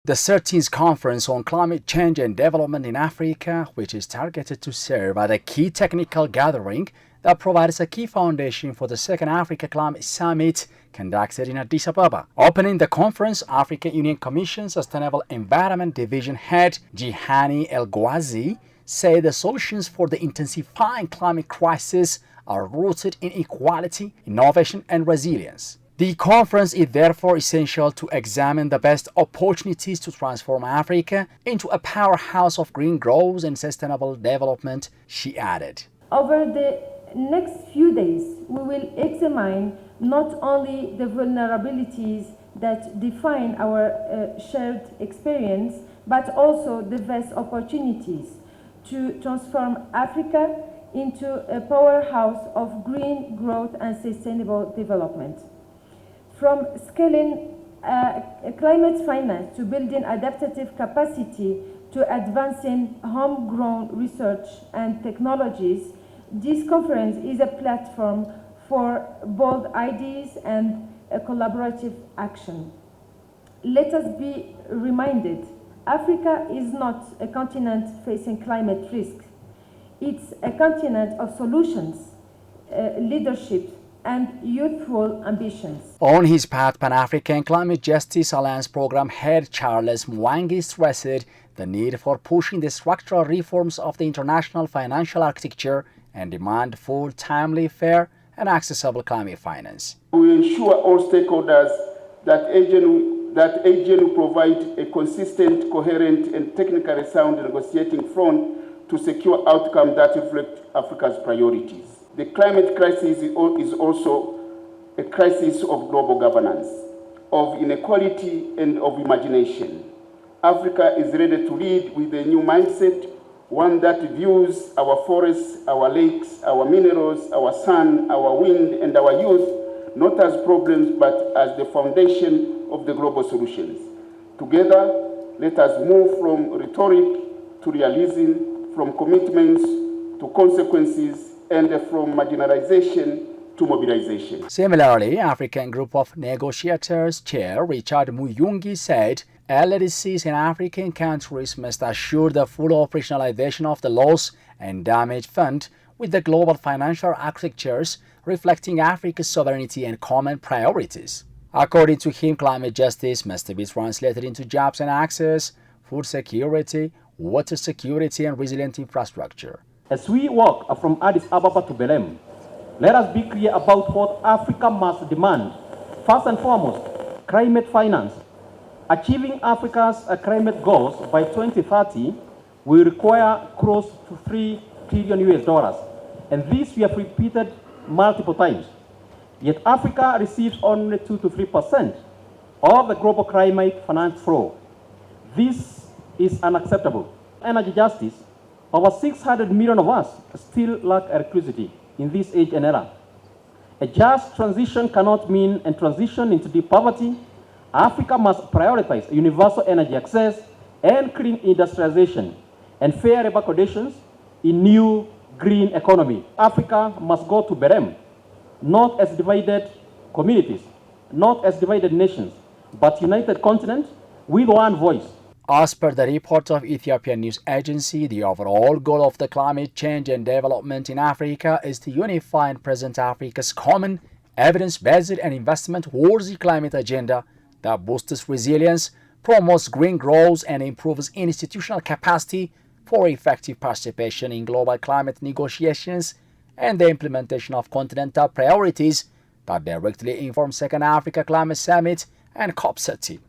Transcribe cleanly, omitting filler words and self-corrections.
The 13th Conference on Climate Change and Development in Africa, which is targeted to serve as a key technical gathering that provides a key foundation for the Second Africa Climate Summit conducted in Addis Ababa. Opening the conference, African Union Commission Sustainable Environment Division Head Jihane EL-Gaouzi said the solutions for the intensifying climate crisis are rooted in equality, innovation, and resilience. The conference is therefore essential to examine the best opportunities to transform Africa into a powerhouse of green growth and sustainable development, she added. Over the next few days, we will examine not only the vulnerabilities that define our shared experience, but also the vast opportunities to transform Africa into a powerhouse of green growth and sustainable development. From scaling climate finance to building adaptive capacity to advancing homegrown research and technologies, this conference is a platform for bold ideas and a collaborative action. Let us be reminded, Africa is not a continent facing climate risk. It's a continent of solutions, leadership, and youthful ambitions. On his part, Pan-African Climate Justice Alliance Program Head Charles Mwangi stressed the need for pushing the structural reforms of the international financial architecture and demand for timely, fair, and accessible climate finance. We ensure all stakeholders that AGN will provide a consistent, coherent, and technically sound negotiating front to secure outcomes that reflect Africa's priorities. The climate crisis is also a crisis of global governance, of inequality, and of imagination. Africa is ready to lead with a new mindset, one that views our forests, our lakes, our minerals, our sun, our wind, and our youth not as problems but as the foundation of the global solutions. Together, let us move from rhetoric to realism, from commitments to consequences, and from marginalization to mobilization. Similarly, African Group of Negotiators Chair Richard Muyungi said LDCs in African countries must assure the full operationalization of the loss and damage fund with the global financial architectures reflecting Africa's sovereignty and common priorities. According to him, climate justice must be translated into jobs and access, food security, water security, and resilient infrastructure. As we walk from Addis Ababa to Belém, let us be clear about what Africa must demand. First and foremost, climate finance. Achieving Africa's climate goals by 2030 will require close to $3 trillion, and this we have repeated multiple times. Yet Africa receives only 2 to 3% of the global climate finance flow. This is unacceptable. Energy justice. Over 600 million of us still lack electricity in this age and era. A just transition cannot mean a transition into deep poverty. Africa must prioritize universal energy access and clean industrialization and fair labor conditions in new green economy. Africa must go to Belém, not as divided communities, not as divided nations, but united continent with one voice. As per the report of Ethiopian news agency, the overall goal of the climate change and development in Africa is to unify and present Africa's common, evidence-based and investment-worthy climate agenda that boosts resilience, promotes green growth, and improves institutional capacity for effective participation in global climate negotiations and the implementation of continental priorities that directly inform Second Africa Climate Summit and COP30.